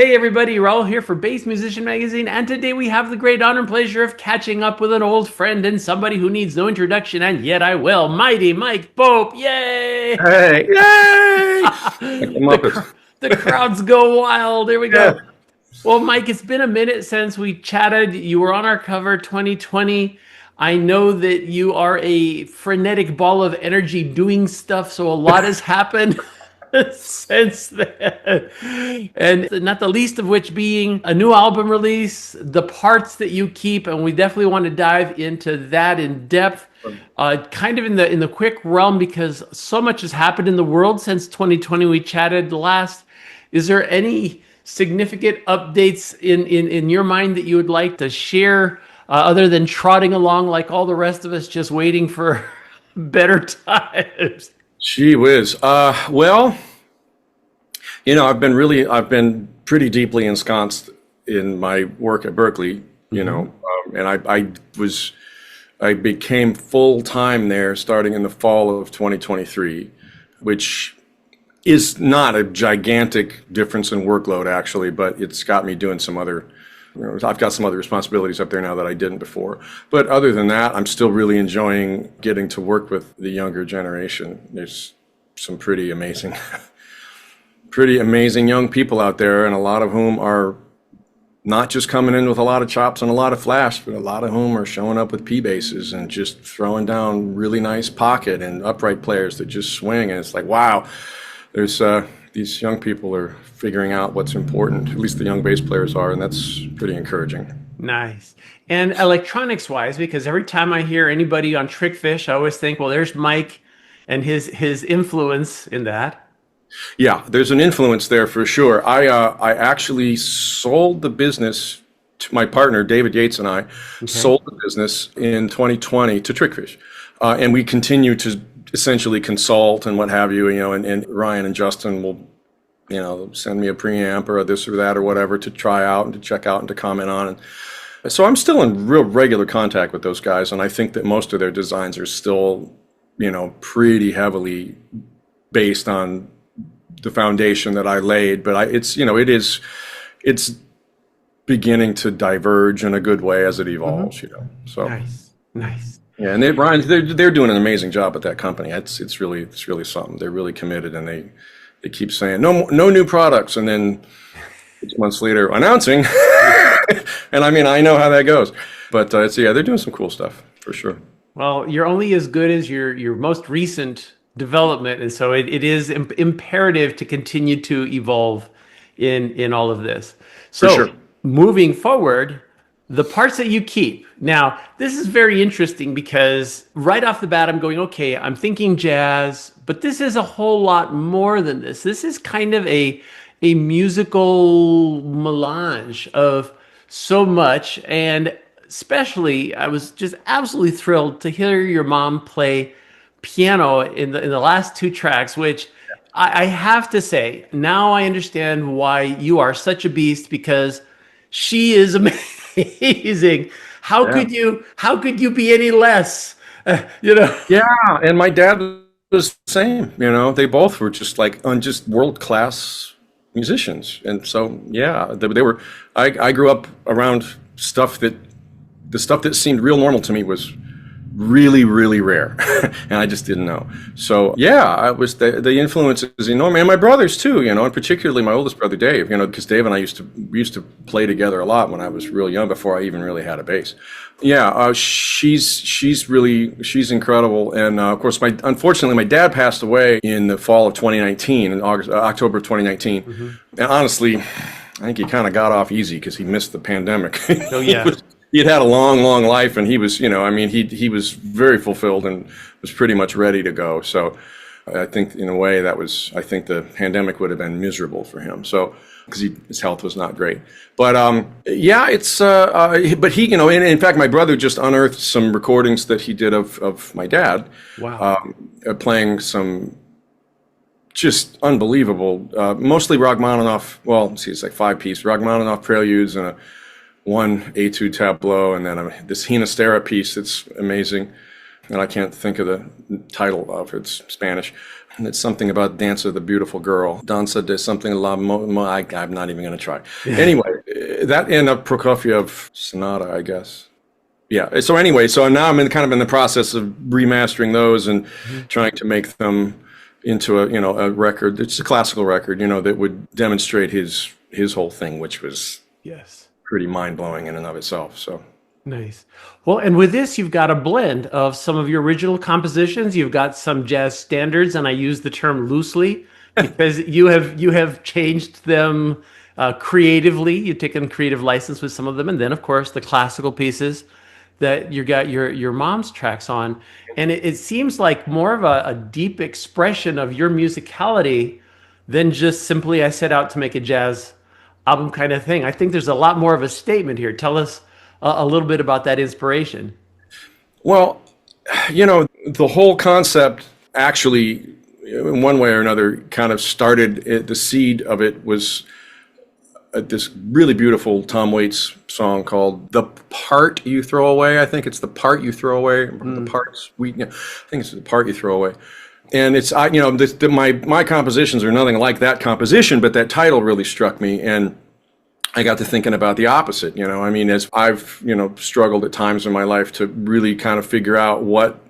Hey everybody, Raul here for Bass Musician Magazine, and today we have the great honor and pleasure of catching up with an old friend and somebody who needs no introduction, and yet I will. Mighty Mike Pope, yay! Hey, yay! Like the the, Muppets. the crowds go wild. There we Yeah. go. Well, Mike, it's been a minute since we chatted. You were on our cover 2020. I know that you are a frenetic ball of energy doing stuff, so a lot has happened since then. And not the least of which being a new album release, the parts that you keep, and we definitely want to dive into that in depth. Kind of in the quick realm, because so much has happened in the world since 2020 we chatted last. Is there any significant updates in your mind that you would like to share, other than trotting along like all the rest of us, just waiting for better times? Gee whiz. Well, I've been pretty deeply ensconced in my work at Berkeley, and I became full time there starting in the fall of 2023, which is not a gigantic difference in workload actually, but it's got me doing some other, I've got some other responsibilities up there now that I didn't before. But other than that, I'm still really enjoying getting to work with the younger generation. There's some pretty amazing, pretty amazing young people out there, and a lot of whom are not just coming in with a lot of chops and a lot of flash, but a lot of whom are showing up with P basses and just throwing down really nice pocket and upright players that just swing. And it's like, wow, there's these young people are figuring out what's important. At least the young bass players are, and that's pretty encouraging. Nice. And electronics wise, because every time I hear anybody on Trickfish, I always think, well, there's Mike and his influence in that. Yeah, there's an influence there for sure. I actually sold the business to my partner, David Yates, and I sold the business in 2020 to Trickfish. And we continue to essentially consult and what have you, and Ryan and Justin will, send me a preamp or a this or that or whatever to try out and to check out and to comment on. And so I'm still in real regular contact with those guys. And I think that most of their designs are still, pretty heavily based on the foundation that I laid, but it's beginning to diverge in a good way as it evolves, So Nice. yeah, and they're doing an amazing job at that company. It's really something. They're really committed, and they keep saying no new products, and then 6 months later announcing. And I know how that goes, but they're doing some cool stuff for sure. Well, you're only as good as your most recent development, and so it is imperative to continue to evolve in all of this. So For sure. moving forward, the parts that you keep. Now, this is very interesting because right off the bat, I'm going, okay, I'm thinking jazz, but this is a whole lot more than this. This is kind of a musical melange of so much. And especially, I was just absolutely thrilled to hear your mom play piano in the last two tracks, which I have to say, now I understand why you are such a beast, because she is amazing. How could you be any less? Yeah, and my dad was the same. They both were just world class musicians, and so they were. I grew up around the stuff that seemed real normal to me was really, really rare, and I just didn't know. So I was the influence is enormous, and my brothers too, and particularly my oldest brother Dave, because Dave and I we used to play together a lot when I was real young, before I even really had a bass. She's incredible, and of course, unfortunately my dad passed away in the fall of 2019, in October of 2019, and honestly, I think he kind of got off easy because he missed the pandemic. Oh yeah. He'd had a long, long life, and he was, he was very fulfilled and was pretty much ready to go. So I think in a way I think the pandemic would have been miserable for him. So, because his health was not great. But but he, and in fact, my brother just unearthed some recordings that he did of my dad. Wow. Playing some just unbelievable, mostly Rachmaninoff, it's like 5-piece Rachmaninoff preludes and one etude tableau, and then this Hinastera piece that's amazing. and I can't think of the title of it. It's Spanish. And it's something about Dance of the Beautiful Girl. Danza de something la I'm not even going to try. Anyway, that and a Prokofiev sonata, I guess. Yeah. So anyway, so now I'm kind of in the process of remastering those and trying to make them into a record. It's a classical record, that would demonstrate his whole thing, which was pretty mind blowing in and of itself. So. Nice. Well, and with this, you've got a blend of some of your original compositions. You've got some jazz standards, and I use the term loosely because you have changed them creatively. You've taken creative license with some of them, and then, of course, the classical pieces that you got your mom's tracks on. And it seems like more of a deep expression of your musicality than just simply I set out to make a jazz album kind of thing. I think there's a lot more of a statement here. Tell us a little bit about that inspiration. Well, the whole concept actually, in one way or another, kind of started, the seed of it was this really beautiful Tom Waits song called "The Part You Throw Away." I think it's "The Part You Throw Away." The parts I think it's "The Part You Throw Away." And it's my compositions are nothing like that composition, but that title really struck me, and I got to thinking about the opposite. As I've struggled at times in my life to really kind of figure out what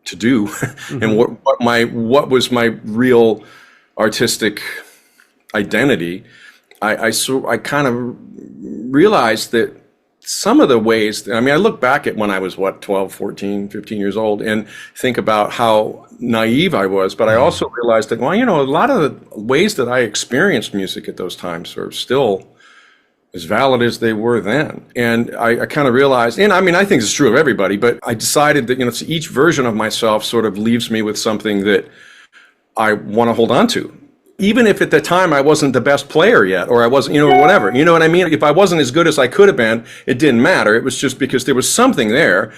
to do and what was my real artistic identity. I kind of realized that some of the ways, I look back at when I was 12, 14, 15 years old and think about how naive I was, but I also realized that, a lot of the ways that I experienced music at those times are still as valid as they were then. And I kind of realized, and I think it's true of everybody, but I decided that, each version of myself sort of leaves me with something that I want to hold on to. Even if at the time I wasn't the best player yet, or I wasn't, or whatever, you know what I mean? If I wasn't as good as I could have been, it didn't matter. It was just because there was something there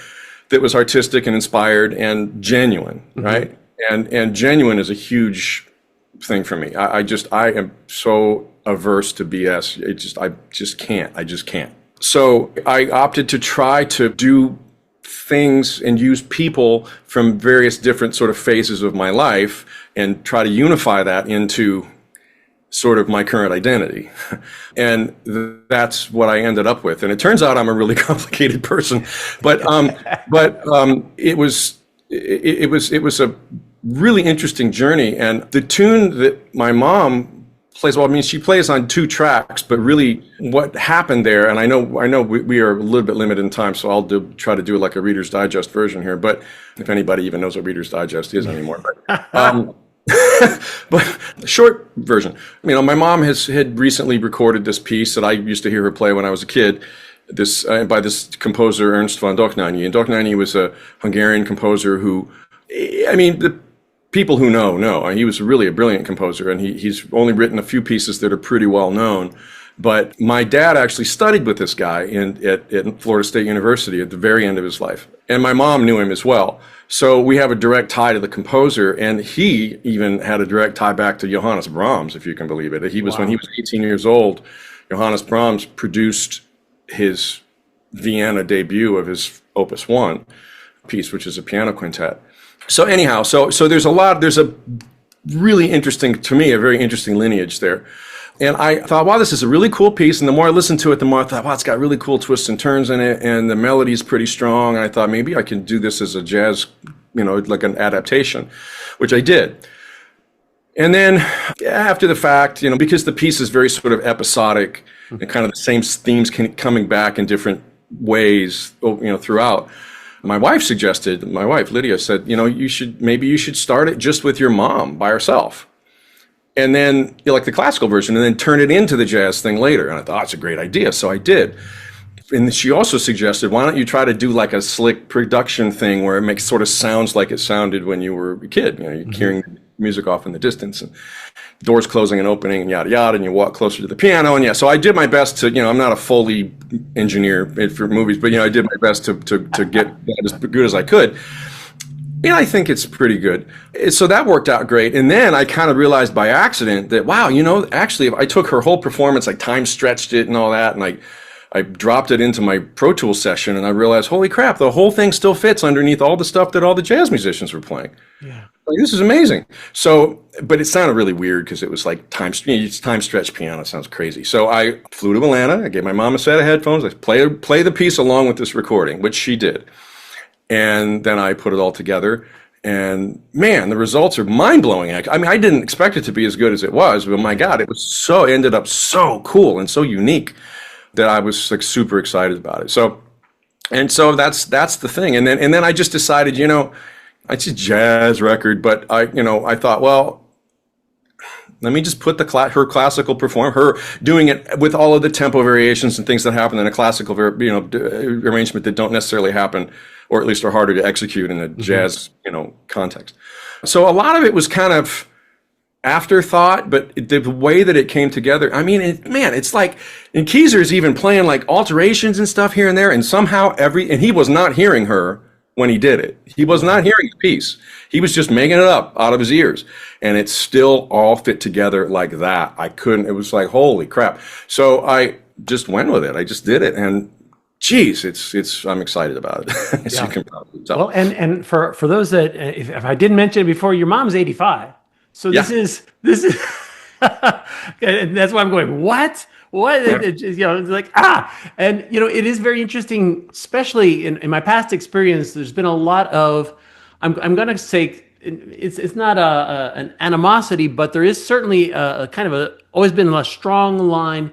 that was artistic and inspired and genuine, right? And genuine is a huge thing for me. I am so averse to BS. I just can't. So I opted to try to do things and use people from various different sort of phases of my life and try to unify that into sort of my current identity. And that's what I ended up with. And it turns out I'm a really complicated person, but it was a really interesting journey. And the tune that my mom plays, she plays on 2 tracks, but really what happened there, and I know we are a little bit limited in time, so I'll try to do like a Reader's Digest version here, but if anybody even knows what Reader's Digest is anymore. But the short version, my mom had recently recorded this piece that I used to hear her play when I was a kid, by this composer Ernst von Dohnányi. And Dohnányi was a Hungarian composer who, the people who know, he was really a brilliant composer, and he's only written a few pieces that are pretty well known. But my dad actually studied with this guy at Florida State University at the very end of his life. And my mom knew him as well. So we have a direct tie to the composer, and he even had a direct tie back to Johannes Brahms, if you can believe it. When he was 18 years old, Johannes Brahms produced his Vienna debut of his Opus 1 piece, which is a piano quintet. So anyhow, so there's a really interesting, to me, a very interesting lineage there. And I thought, wow, this is a really cool piece. And the more I listened to it, the more I thought, wow, it's got really cool twists and turns in it. And the melody's pretty strong. And I thought maybe I can do this as a jazz, like an adaptation, which I did. And then after the fact, because the piece is very sort of episodic and kind of the same themes coming back in different ways, throughout. My wife, Lydia, said, you should start it just with your mom by herself. And then, like the classical version, and then turn it into the jazz thing later. And I thought, it's a great idea. So I did. And she also suggested, why don't you try to do like a slick production thing where it sort of sounds like it sounded when you were a kid. You're hearing music off in the distance and doors closing and opening and yada, yada, and you walk closer to the piano. And so I did my best to, I'm not a Foley engineer for movies, but, I did my best to get that as good as I could. And I think it's pretty good. So that worked out great. And then I kind of realized by accident that, wow, actually, if I took her whole performance, I time stretched it and all that, and I dropped it into my Pro Tools session, and I realized, holy crap, the whole thing still fits underneath all the stuff that all the jazz musicians were playing. Yeah. Like, this is amazing. So, but it sounded really weird because it was like it's time stretch piano. It sounds crazy. So I flew to Atlanta. I gave my mom a set of headphones. I play the piece along with this recording, which she did. And then I put it all together. And man, the results are mind blowing. I mean, I didn't expect it to be as good as it was, but my God, it ended up so cool and so unique that I was like super excited about it. So that's the thing. And then I just decided, it's a jazz record, but I thought, well, let me just put her classical her doing it with all of the tempo variations and things that happen in a classical, arrangement that don't necessarily happen, or at least are harder to execute in a jazz, context. So a lot of it was kind of afterthought, but the way that it came together, I mean, it's like, and Keezer's even playing like alterations and stuff here and there, and somehow and he was not hearing her when he did it. He was not hearing the piece. He was just making it up out of his ears. And it still all fit together like that. It was like, holy crap. So I just went with it. I just did it. And geez, I'm excited about it. As you can probably tell. Well, and for those that, if I didn't mention it before, your mom's 85. So this is, and that's why I'm going, what? What? Yeah. It's like, and it is very interesting, especially in my past experience. There's been a lot of, I'm going to say, it's not an animosity, but there is certainly a kind of always been a strong line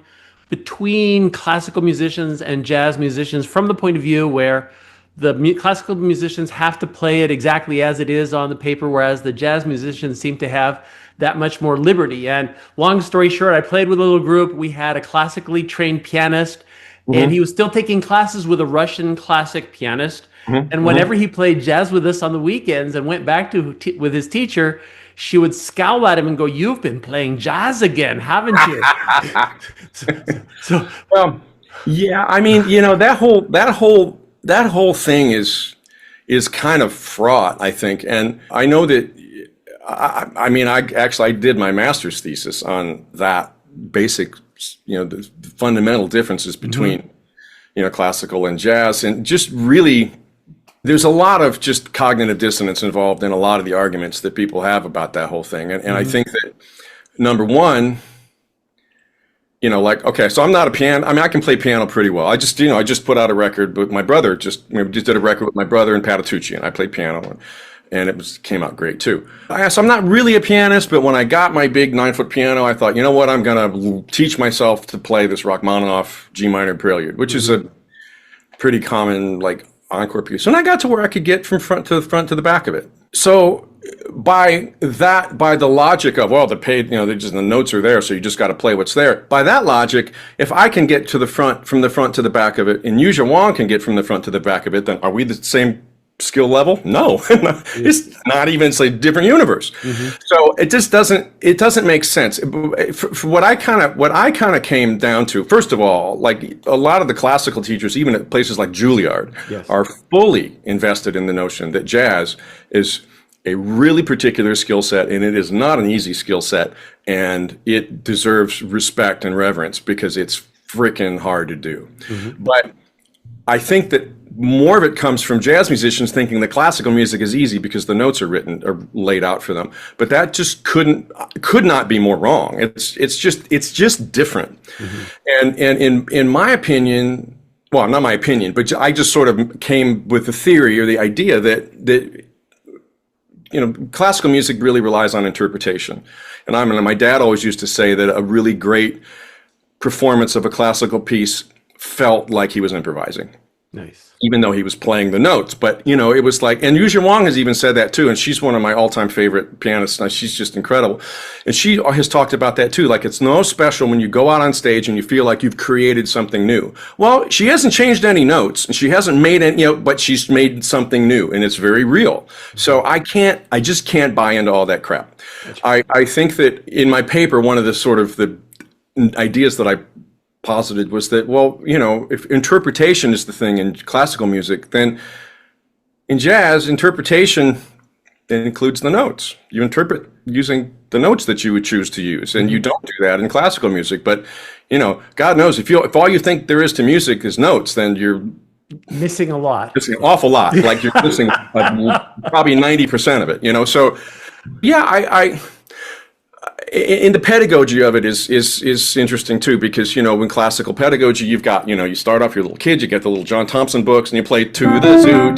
between classical musicians and jazz musicians, from the point of view where the classical musicians have to play it exactly as it is on the paper, whereas the jazz musicians seem to have that much more liberty. And long story short, I played with a little group. We had a classically trained pianist, and he was still taking classes with a Russian classic pianist. And whenever he played jazz with us on the weekends and went back with his teacher, she would scowl at him and go, "You've been playing jazz again, haven't you?" Well, yeah. I mean, that whole thing is kind of fraught, I think. And I know that. I did my master's thesis on that basic, the fundamental differences between, classical and jazz, and just really, there's a lot of just cognitive dissonance involved in a lot of the arguments that people have about that whole thing. And I think that, number one, okay, so I'm not a piano. I mean, I can play piano pretty well. I just put out a record, but my brother we just did a record with my brother and Patitucci, and I played piano. And it came out great too. So I'm not really a pianist, but when I got my big 9-foot piano, I thought, you know what, I'm gonna teach myself to play this Rachmaninoff G minor prelude, which is a pretty common encore piece. And I got to where I could get from front to the back of it. So by the logic of, well, the notes are there, so you just got to play what's there. By that logic, if I can get to the front, from the front to the back of it, and Yuzha Wang can get from the front to the back of it, then are we the same skill level? No. It's not even. It's a different universe. So it just doesn't make sense. For what I kind of came down to, first of all, like a lot of the classical teachers, even at places like Juilliard, are fully invested in the notion that jazz is a really particular skill set, and it is not an easy skill set, and it deserves respect and reverence because it's freaking hard to do. But I think that more of it comes from jazz musicians thinking that classical music is easy because the notes are laid out for them. But that just could not be more wrong. It's just different. And in my opinion, well, not my opinion, but I just sort of came with the theory or the idea that classical music really relies on interpretation. And my dad always used to say that a really great performance of a classical piece felt like he was improvising. Nice. Even though he was playing the notes, but it was like, and Yuzha Wang has even said that too, and she's one of my all-time favorite pianists. And she's just incredible, and she has talked about that too. Like, it's no special when you go out on stage and you feel like you've created something new. Well, she hasn't changed any notes, and she hasn't made any, but she's made something new, and it's very real. So I just can't buy into all that crap. I think that in my paper, one of the sort of the ideas that I posited was that, well, if interpretation is the thing in classical music, then in jazz, interpretation that includes the notes. You interpret using the notes that you would choose to use, and you don't do that in classical music. But God knows if all you think there is to music is notes, then you're missing a lot. missing an awful lot. Like you're missing probably 90% of it. So yeah, I in the pedagogy of it is interesting too, because in classical pedagogy you've got you start off your little kid, you get the little John Thompson books, and you play to the zoo,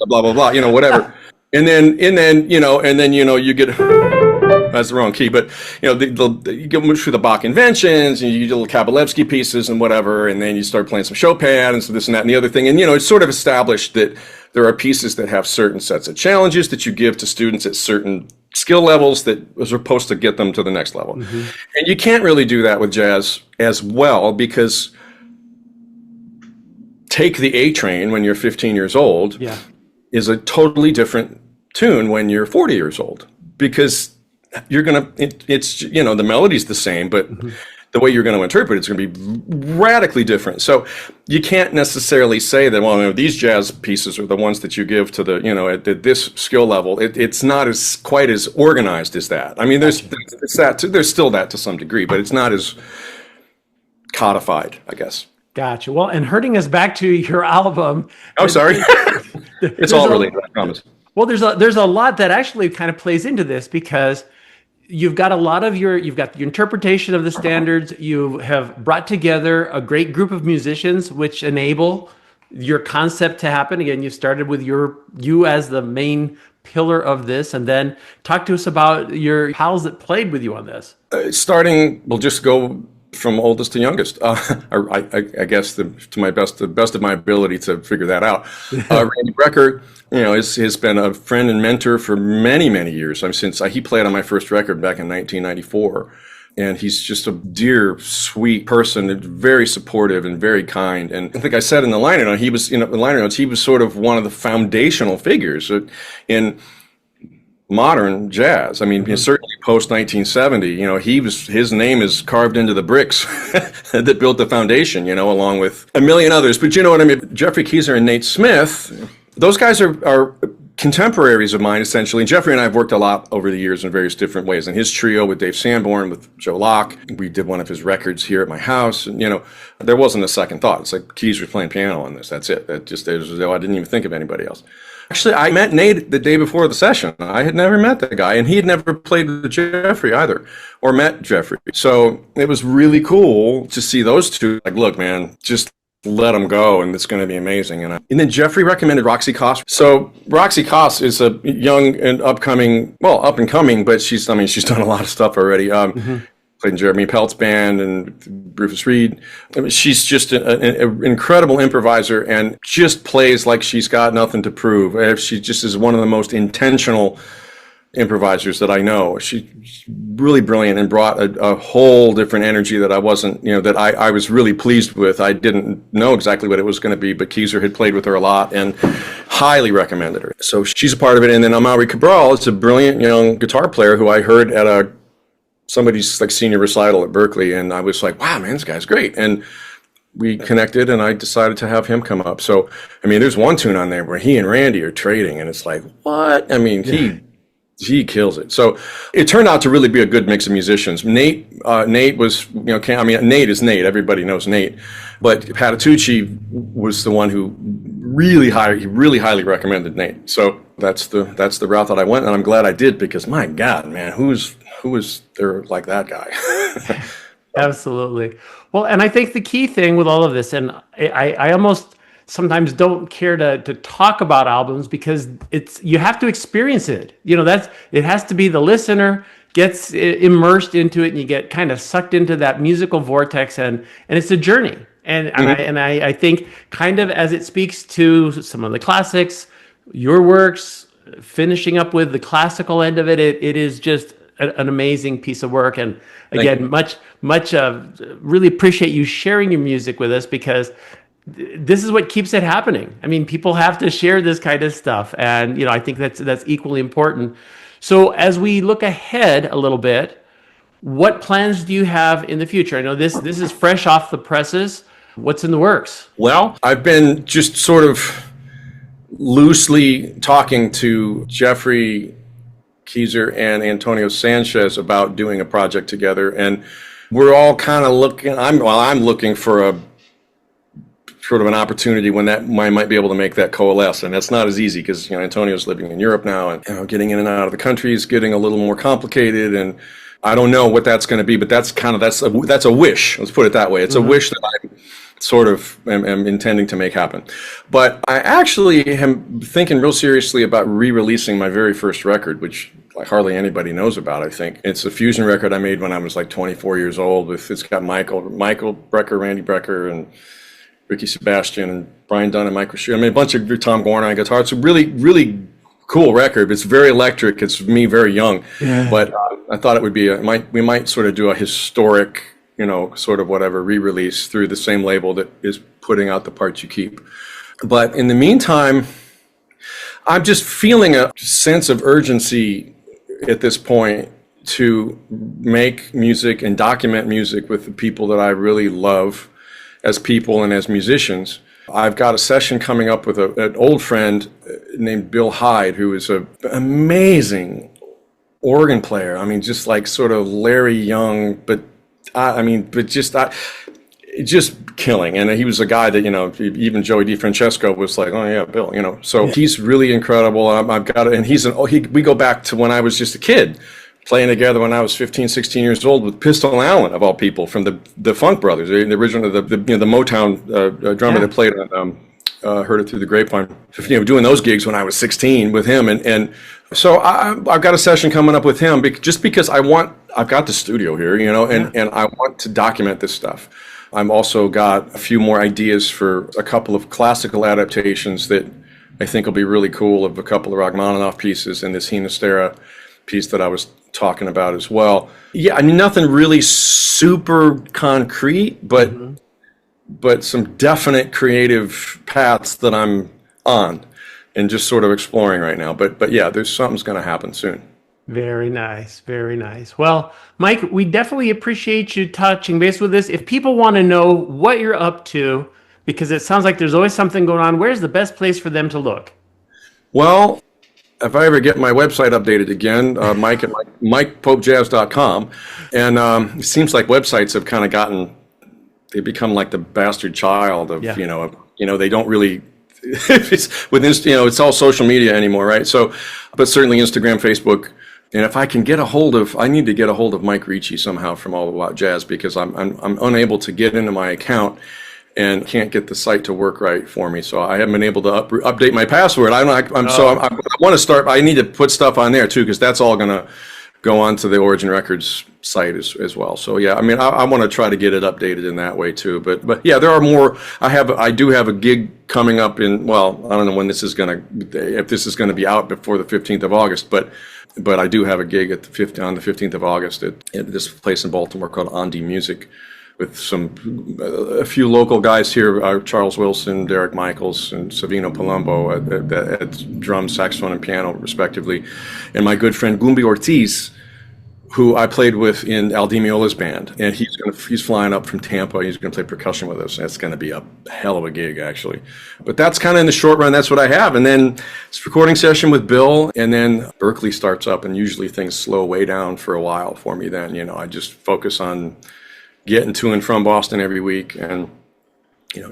blah blah blah, whatever, and then you get. That's the wrong key, but you go through the Bach inventions, and you do little Kabalevsky pieces and whatever, and then you start playing some Chopin and so this and that and the other thing, and it's sort of established that there are pieces that have certain sets of challenges that you give to students at certain skill levels that are supposed to get them to the next level. And you can't really do that with jazz as well, because Take the A Train when you're 15 years old is a totally different tune when you're 40 years old, because it's the melody's the same, but the way you're going to interpret it's going to be radically different. So you can't necessarily say that, these jazz pieces are the ones that you give to the, at this skill level. It's not as quite as organized as that. I mean, there's still that to some degree, but it's not as codified, I guess. Gotcha. Well, and hurting us back to your album. Oh, sorry. It's all related, I promise. Well, there's a lot that actually kind of plays into this, because you've got you've got the interpretation of the standards. You have brought together a great group of musicians, which enable your concept to happen. Again, you started with you as the main pillar of this, and then talk to us about your pals that played with you on this. We'll just go from oldest to youngest. I guess to the best of my ability to figure that out. Randy Brecker, has been a friend and mentor for many, many years. He played on my first record back in 1994, and he's just a dear, sweet person, very supportive and very kind. And I think I said in the liner notes, he was sort of one of the foundational figures in modern jazz. I mean, certainly post 1970, his name is carved into the bricks that built the foundation, along with a million others. But you know what I mean? Jeffrey Keyser and Nate Smith, those guys are contemporaries of mine, essentially. And Jeffrey and I have worked a lot over the years in various different ways. And his trio with Dave Sanborn, with Joe Locke, we did one of his records here at my house. And, there wasn't a second thought. It's like Keyser's playing piano on this. That's it. I didn't even think of anybody else. Actually, I met Nate the day before the session. I had never met the guy, and he had never played with Jeffrey either, or met Jeffrey. So it was really cool to see those two. Like, look, man, just let them go, and it's going to be amazing. And then Jeffrey recommended Roxy Koss. So Roxy Koss is a young and up and coming, but she's done a lot of stuff already. Played in Jeremy Pelt's band and Rufus Reed. I mean, she's just an incredible improviser, and just plays like she's got nothing to prove. She just is one of the most intentional improvisers that I know. She's really brilliant and brought a whole different energy that I wasn't, that I was really pleased with. I didn't know exactly what it was going to be, but Keyser had played with her a lot and highly recommended her. So she's a part of it. And then Amaury Cabral is a brilliant young guitar player who I heard at somebody's senior recital at Berklee, and I was like, wow, man, this guy's great. And we connected, and I decided to have him come up. So, I mean, there's one tune on there where he and Randy are trading, and it's like, what? I mean, he kills it. So it turned out to really be a good mix of musicians. Nate was, Nate is Nate. Everybody knows Nate. But Patitucci was the one who really highly recommended Nate. So that's the route that I went, and I'm glad I did, because my God, man, who is there like that guy? Absolutely. Well, and I think the key thing with all of this, and I almost sometimes don't care to talk about albums, because you have to experience it. It has to be the listener gets immersed into it, and you get kind of sucked into that musical vortex, and it's a journey. And I think kind of as it speaks to some of the classics, your works, finishing up with the classical end of it, it is just an amazing piece of work. And again, much really appreciate you sharing your music with us, because this is what keeps it happening. I mean, people have to share this kind of stuff, and I think that's equally important. So as we look ahead a little bit, what plans do you have in the future? I know this is fresh off the presses. What's in the works? Well, I've been just sort of loosely talking to Jeffrey Keyser and Antonio Sanchez about doing a project together, and we're all kind of looking. I'm looking for a sort of an opportunity when that I might be able to make that coalesce, and that's not as easy because Antonio's living in Europe now, and getting in and out of the country is getting a little more complicated, and I don't know what that's going to be, but that's a wish. Let's put it that way. It's a wish that I sort of am intending to make happen. But I actually am thinking real seriously about re-releasing my very first record, which like hardly anybody knows about, I think. It's a fusion record I made when I was like 24 years old. It's got Michael Brecker, Randy Brecker, and Ricky Sebastian, and Brian Dunn, and Mike Rasheed. I mean, a bunch of Tom Gorn on guitar. It's a really, really cool record. It's very electric. It's me very young. Yeah. But I thought it would be, we might sort of do a historic, sort of whatever, re-release through the same label that is putting out The Parts You Keep. But in the meantime, I'm just feeling a sense of urgency at this point to make music and document music with the people that I really love as people and as musicians. I've got a session coming up with an old friend named Bill Hyde, who is an amazing organ player. I mean, just like sort of Larry Young, but just killing. And he was a guy that, even Joey DiFrancesco was like, oh yeah, Bill, So he's really incredible. I've got it. And we go back to when I was just a kid, playing together when I was 15, 16 years old with Pistol Allen, of all people, from the Funk Brothers, the original, the Motown drummer that played on Heard It Through the Grapevine. Doing those gigs when I was 16 with him, and so I've got a session coming up with him just because I've got the studio here, and I want to document this stuff. I've also got a few more ideas for a couple of classical adaptations that I think will be really cool, of a couple of Rachmaninoff pieces and this Hinastera piece that I was talking about as well. Yeah, I mean, nothing really super concrete, but some definite creative paths that I'm on and just sort of exploring right now. But yeah, something's going to happen soon. Very nice. Very nice. Well, Mike, we definitely appreciate you touching base with us. If people want to know what you're up to, because it sounds like there's always something going on, where's the best place for them to look? Well, if I ever get my website updated again, Mike at MikePopeJazz.com. And it seems like websites have they become like the bastard child of, they don't really, it's all social media anymore, right? So, but certainly Instagram, Facebook. And if I can I need to get a hold of Mike Ricci somehow from All About Jazz, because I'm unable to get into my account and can't get the site to work right for me. So I haven't been able to update my password. I want to start. I need to put stuff on there too, because that's all going to go onto the Origin Records site as well. So yeah, I mean, I want to try to get it updated in that way too. But yeah, there are more. I do have a gig coming up in, well, I don't know when if this is going to be out before the 15th of August, but I do have a gig on the 15th of August at this place in Baltimore called Andy Music, with a few local guys here, Charles Wilson, Derek Michaels, and Savino Palumbo at drums, saxophone, and piano, respectively, and my good friend Gumbi Ortiz, who I played with in Al Di Meola's band, and he's flying up from Tampa. He's going to play percussion with us. That's going to be a hell of a gig, actually. But that's kind of in the short run. That's what I have, and then it's a recording session with Bill, and then Berkeley starts up, and usually things slow way down for a while for me. Then I just focus on getting to and from Boston every week, and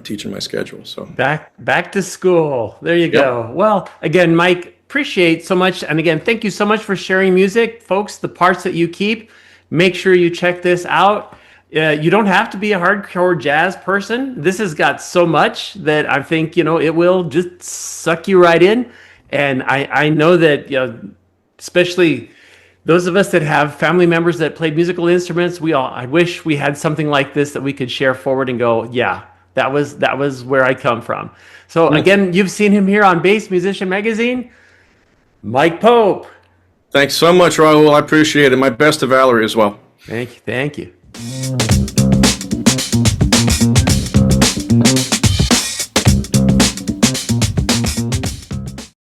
teaching my schedule. So back to school. There you go. Yep. Well, again, Mike, appreciate so much, and again, thank you so much for sharing music, folks. The Parts That You Keep. Make sure you check this out. You don't have to be a hardcore jazz person. This has got so much that I think it will just suck you right in. And I know that especially those of us that have family members that played musical instruments, I wish we had something like this that we could share forward and go, yeah, that was where I come from. So again, you've seen him here on Bass Musician Magazine, Mike Pope. Thanks so much, Raul. I appreciate it. My best to Valerie as well. Thank you.